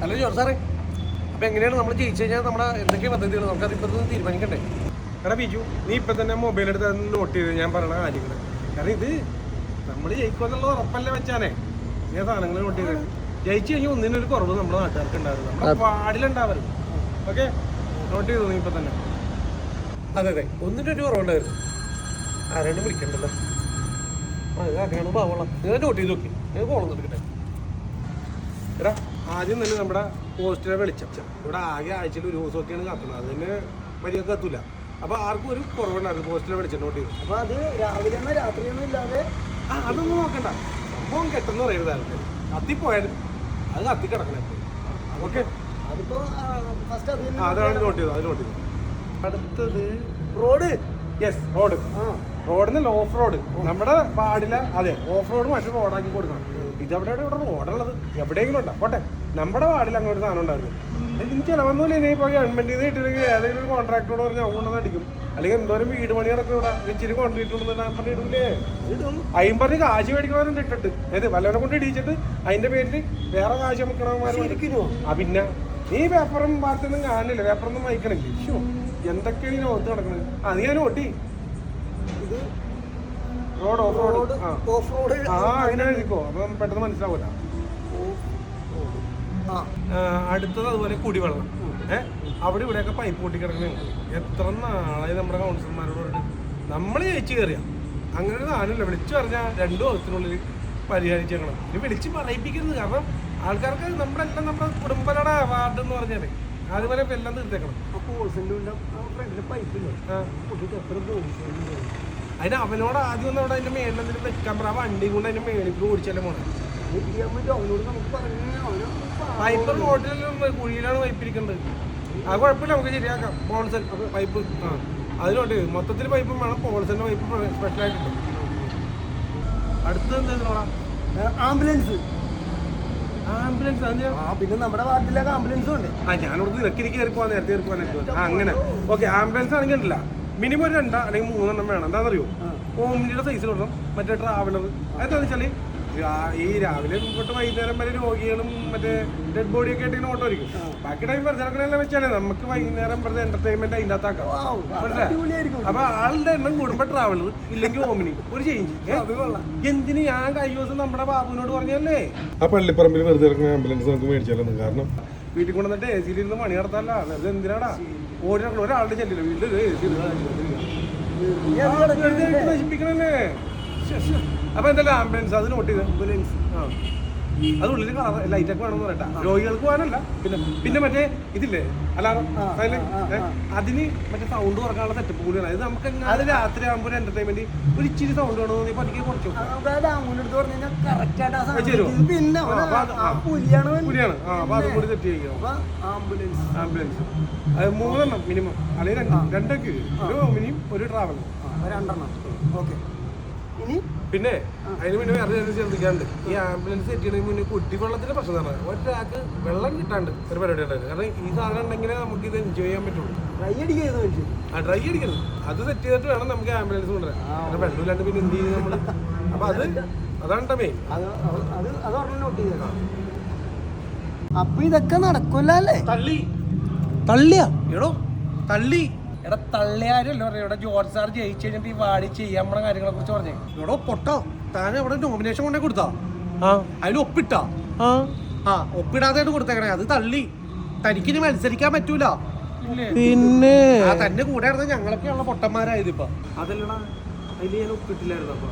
അല്ല ജോർജ് സാറേ, അപ്പം എങ്ങനെയാണ് നമ്മൾ ജയിച്ചു കഴിഞ്ഞാൽ നമ്മുടെ എന്തൊക്കെ പദ്ധതികൾ നമുക്കതിപ്പോൾ തീരുമാനിക്കണ്ടേ? എടാ ബിജു, നീ ഇപ്പം തന്നെ മൊബൈൽ എടുത്ത് നോട്ട് ചെയ്ത് ഞാൻ പറയുന്ന കാര്യങ്ങൾ. കാരണം ഇത് നമ്മൾ ജയിക്കുമെന്നുള്ള ഉറപ്പല്ലേ വെച്ചാനേ ഞാൻ സാധനങ്ങൾ നോട്ട് ചെയ്ത് ജയിച്ചു കഴിഞ്ഞാൽ ഒന്നിനൊരു കുറവ് നമ്മുടെ നാട്ടുകാർക്ക് ഉണ്ടായിരുന്നു, നമ്മുടെ പാടിലുണ്ടാവരുത്. ഓക്കെ, നോട്ട് ചെയ്തു നീ ഇപ്പം തന്നെ. അതെ അതെ, ഒന്നിനൊരു കുറവുണ്ടായിരുന്നു. ആരാണ്ട് വിളിക്കണ്ടല്ലോ. അങ്ങനെയാണ് പാവളം. നിങ്ങൾ നോട്ട് ചെയ്ത് നോക്കി, നിങ്ങൾ കോളം എടുക്കട്ടെ. എടാ ആദ്യം തന്നെ നമ്മുടെ പോസ്റ്റിനെ വെളിച്ചം. ഇവിടെ ആകെ ആഴ്ചയിൽ ഒരു ദിവസമൊക്കെയാണ് കത്തുന്നത്, അതിന് വലിയ കത്തൂല. അപ്പോൾ ആർക്കും ഒരു കുറവുണ്ടായിരുന്നു പോസ്റ്റിനെ വെളിച്ചം നോട്ട് ചെയ്തു. അപ്പോൾ അത് രാവിലെ രാത്രിയൊന്നും ഇല്ലാതെ അതൊന്നും നോക്കണ്ട, സംഭവം കെട്ടെന്ന് പറയരുത് ആൾക്ക്. കത്തിപ്പോയാലും അത് കത്തി കിടക്കണം. ഓക്കെ, അതിപ്പോൾ ഫസ്റ്റ് അതാണ് നോട്ട് ചെയ്തത്, അത് നോട്ട് ചെയ്തു. അടുത്തത് റോഡ്. Yes, road. റോഡിന് ഓഫ് റോഡ് നമ്മുടെ പാടില്ല. അതെ, ഓഫ് റോഡ് മറ്റു റോഡാക്കി കൊടുക്കണം. ഇതെവിടെ ഇവിടെ റോഡുള്ളത് എവിടെയെങ്കിലും ഉണ്ടോ? പോട്ടെ, നമ്മുടെ വാർഡിൽ അങ്ങനെ ഒരു സാധനം ഉണ്ടായിരുന്നു. ഇതിന് ചിലവൊന്നുമില്ല. ഇനി ഇപ്പോൾ ഗവൺമെന്റിൽ നിന്ന് കിട്ടിയില്ലെങ്കിൽ ഏതെങ്കിലും ഒരു കോൺട്രാക്ടറോട് പറഞ്ഞാൽ കൊണ്ടുവന്ന് അടിക്കും. അല്ലെങ്കിൽ എന്തോരം വീട് പണി നടക്കും ഇവിടെ, ഇച്ചിരി കൊണ്ടിട്ടുണ്ടെന്ന് പറഞ്ഞിട്ടില്ലേ? 50 കാശ് മേടിക്കണവരും ഇട്ടിട്ട് ഏത് വല്ലവരെ കൊണ്ട് ഇടിച്ചിട്ട് അതിന്റെ പേരിൽ വേറെ കാശ് വെക്കണമാരോ. പിന്നെ നീ പേപ്പറും വാർത്തയൊന്നും കാണില്ല, പേപ്പറൊന്നും വായിക്കണില്ലേ? എന്തൊക്കെയാണ് ഈ നോട്ട് നടക്കുന്നത്? അത് ഞാൻ ഓട്ടി. ഇത് റോഡ് ഓഫ് റോഡ്. അങ്ങനെ എഴുതിക്കോ, അപ്പം പെട്ടെന്ന് മനസ്സിലാവൂല. അടുത്തത് അതുപോലെ കുടിവെള്ളം. അവിടെ ഇവിടെയൊക്കെ പൈപ്പ് പൊട്ടി കിടക്കുന്നുണ്ട്. എത്ര നാളായി നമ്മുടെ കൗൺസിലർമാരോട് പറഞ്ഞിട്ട് നമ്മൾ ജയിച്ചു കയറിയ അങ്ങനെ ഒരു സാധനമില്ല. വിളിച്ചു പറഞ്ഞാൽ 2 ദിവസത്തിനുള്ളിൽ പരിഹരിച്ചേക്കണം. ഇത് വിളിച്ച് പറയിപ്പിക്കരുത്. കാരണം ആൾക്കാർക്ക് നമ്മളെല്ലാം നമ്മുടെ കുടുംബങ്ങളുടെ വാർഡ് എന്ന് പറഞ്ഞാൽ അതുപോലെ എല്ലാം തീർത്തേക്കണം. അതിന് അവനോട് ആദ്യം ഒന്ന് അവിടെ അതിന്റെ മേലെന്തെങ്കിലും വെക്കാൻ പറ. വണ്ടിയും കൊണ്ട് അതിന്റെ മേളിൽ ഓടിച്ചാലേ പോണേ. പൈപ്പ് റോഡിലും കുഴിയിലാണ് പൈപ്പിരിക്കേണ്ടത്. അത് കുഴപ്പമില്ല, നമുക്ക് ശരിയാക്കാം. പോൺസൽ പൈപ്പ് അതിനോട്ട് മൊത്തത്തിൽ പൈപ്പും വേണം. പോൺസലിന്റെ പൈപ്പ് സ്പെഷ്യലായിട്ടുണ്ട്. അടുത്തത് എന്താ? ആംബുലൻസ്. ആംബുലൻസ് പിന്നെ നമ്മുടെ വാർഡിലൊക്കെ ആംബുലൻസും ഉണ്ട്. ഞാനിവിടെ ഇറക്കി കയറി പോകാൻ നേരത്തെ കയറി പോകാൻ അങ്ങനെ. ഓക്കെ, ആംബുലൻസ് ആണെങ്കിൽ ഉണ്ടല്ല, മിനിമം ഒരു 2 അല്ലെങ്കിൽ 3 വേണം. എന്താണെന്നറിയോ? ഓമിനിയുടെ സൈസിൽ ഇടണം. മറ്റേ ട്രാവലർ. അതെന്താണെന്ന് വെച്ചാൽ ഈ രാവിലെ തൊട്ട് വൈകുന്നേരം വരെ രോഗികളും മറ്റേ ഡെഡ് ബോഡിയൊക്കെ ആയിട്ട് ഓട്ടോ ആയിരിക്കും. ബാക്കി ടൈം വെറുതെ നടക്കണെല്ലാം വെച്ചാൽ നമുക്ക് വൈകുന്നേരം വെറുതെ എന്റർടൈൻമെന്റ് അതിൻ്റെ അകത്താക്കാം. അപ്പൊ ആളുടെ എണ്ണം കൂടുമ്പോ ട്രാവലർ ഇല്ലെങ്കിൽ ഓമിനി ഒരു ചേഞ്ച്. എന്തിന് ഞാൻ കഴിഞ്ഞ ദിവസം നമ്മുടെ ബാബുവിനോട് പറഞ്ഞല്ലേ ആ പള്ളിപ്പറമ്പിൽ വെറുതെ ഇറങ്ങുന്ന ആംബുലൻസ് നമുക്ക് മേടിച്ചാലൊന്നും. കാരണം വീട്ടിൽ കൊണ്ടുവന്നിട്ട് എ സിയിൽ ഇരുന്ന് പണി നടത്താല്ല. അത് എന്തിനാടാ ഓടി നടക്കണം? ഒരാളുടെ ചെല്ലില്ല വീട്ടിൽ എ സി നശിപ്പിക്കണല്ലേ. അപ്പൊ എന്തായാലും ആംബുലൻസ് അത് നോട്ട് ചെയ്ത് ആംബുലൻസ് അതുള്ളിൽ കളർ ലൈറ്റൊക്കെ വേണമെന്ന് പറയട്ടാ. രോഗികൾക്ക് പോകാനല്ല. പിന്നെ മറ്റേ ഇതില്ലേ അലാറം, അതിന് മറ്റേ സൗണ്ട് കുറക്കാനുള്ള സെറ്റപ്പ് കൂടിയാണ്. അത് നമുക്ക് അത് രാത്രി ആകുമ്പോൾ ഒരു എന്റർടൈൻമെന്റ് ഒരു ഇച്ചിരി സൗണ്ട് വേണമെന്ന് തോന്നി പതുക്കെ കുറച്ചു പുലിയാണ്. അപ്പൊ അതും കൂടി സെറ്റ് ചെയ്യിക്കണം. ആംബുലൻസ് അത് 3 മിനിമം, അല്ലെങ്കിൽ 2 ഒരു മിനിമം ഒരു ട്രാവൽ 2. ഓക്കെ. പിന്നെ അതിന് മുന്നേ വേറെ ശ്രദ്ധിക്കാണ്ട് ഈ ആംബുലൻസ് സെറ്റ് ചെയ്യണമെങ്കിൽ മുന്നേ കുടിവെള്ളത്തിന്റെ പ്രശ്നം തന്നെ. ഒരാൾക്ക് വെള്ളം കിട്ടാണ്ട് ഒരു പരിപാടി ഉണ്ടായിരുന്നു. കാരണം ഈ സാധനം ഉണ്ടെങ്കിലേ നമുക്ക് ഇത് എൻജോയ് ചെയ്യാൻ പറ്റുള്ളൂ. ഡ്രൈ അടിക്കരുത്. അത് സെറ്റ് ചെയ്തിട്ട് വേണം നമുക്ക് ആംബുലൻസ് കൊണ്ടുവരാൻ. കാരണം വെള്ളമില്ലാണ്ട് പിന്നെ എന്ത് ചെയ്യും നമ്മള്? അപ്പൊ അതാണ് മെയിൻ. അപ്പൊ ഇതൊക്കെ നടക്കൂലേ? തള്ളിയാ എടോ തള്ളി. എടാ തള്ളിയാരല്ലോ പറയാ. ഇവിടെ ജോർജ് സാർ ജയിച്ചു കഴിഞ്ഞിട്ട് ഈ വാടി ചെയ്യാൻ നമ്മളെ കാര്യങ്ങളെ കുറിച്ച് പറഞ്ഞേ. എടോ പൊട്ടോ, താൻ ഇവിടെ നോമിനേഷൻ കൊണ്ടേ കൊടുത്താ? അതിൽ ഒപ്പിട്ടാ? ഒപ്പിടാതായിട്ട് കൊടുത്തേക്കണേ. അത് തള്ളി. തനിക്കിനി മത്സരിക്കാൻ പറ്റൂല. പിന്നെ തന്നെ കൂടെ ആയിരുന്നു ഞങ്ങളൊക്കെയുള്ള പൊട്ടന്മാരായത്. ഇപ്പൊ അതല്ലടാ, അതിൽ ഞാൻ ഒപ്പിട്ടില്ലായിരുന്നു. അപ്പൊ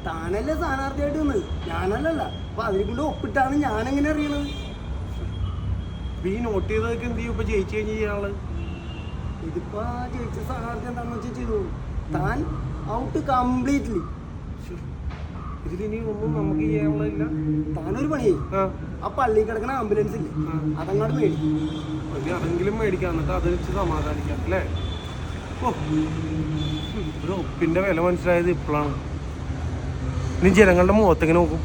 താനല്ലേ സ്ഥാനാർത്ഥിയായിട്ട് വന്നത്, ഞാനല്ലല്ല. അപ്പൊ അതിനെ കൊണ്ട് ഒപ്പിട്ടാണ് ഞാനെങ്ങനെ അറിയണത്? ഈ നോട്ട് ചെയ്തതൊക്കെ എന്ത് ചെയ്യും? ഇപ്പൊ ജയിച്ചു കഴിഞ്ഞ് ചെയ്യാനുള്ളത് ഇതിപ്പോ ജയിച്ച സ്ഥാനാർത്ഥി എന്താണെന്ന് വെച്ചാൽ ചെയ്തു. താൻ ഔട്ട് കംപ്ലീറ്റ്ലി. ഇതിലിനി ഒന്നും നമുക്ക് ചെയ്യാനുള്ളതില്ല. താനൊരു പണിയായി. ആ പള്ളി കിടക്കണ ആംബുലൻസ് ഇല്ലേ, അതങ്ങോട്ട് മേടിക്കും. അതെങ്കിലും മേടിക്കാം, എന്നിട്ട് അത് വെച്ച് സമാധാനിക്കാം അല്ലേ? ഒരു ഒപ്പിന്റെ വില മനസ്സിലായത് ഇപ്പോഴാണ്. ഇനി ജനങ്ങളുടെ മുഖത്തെങ്ങനെ നോക്കും?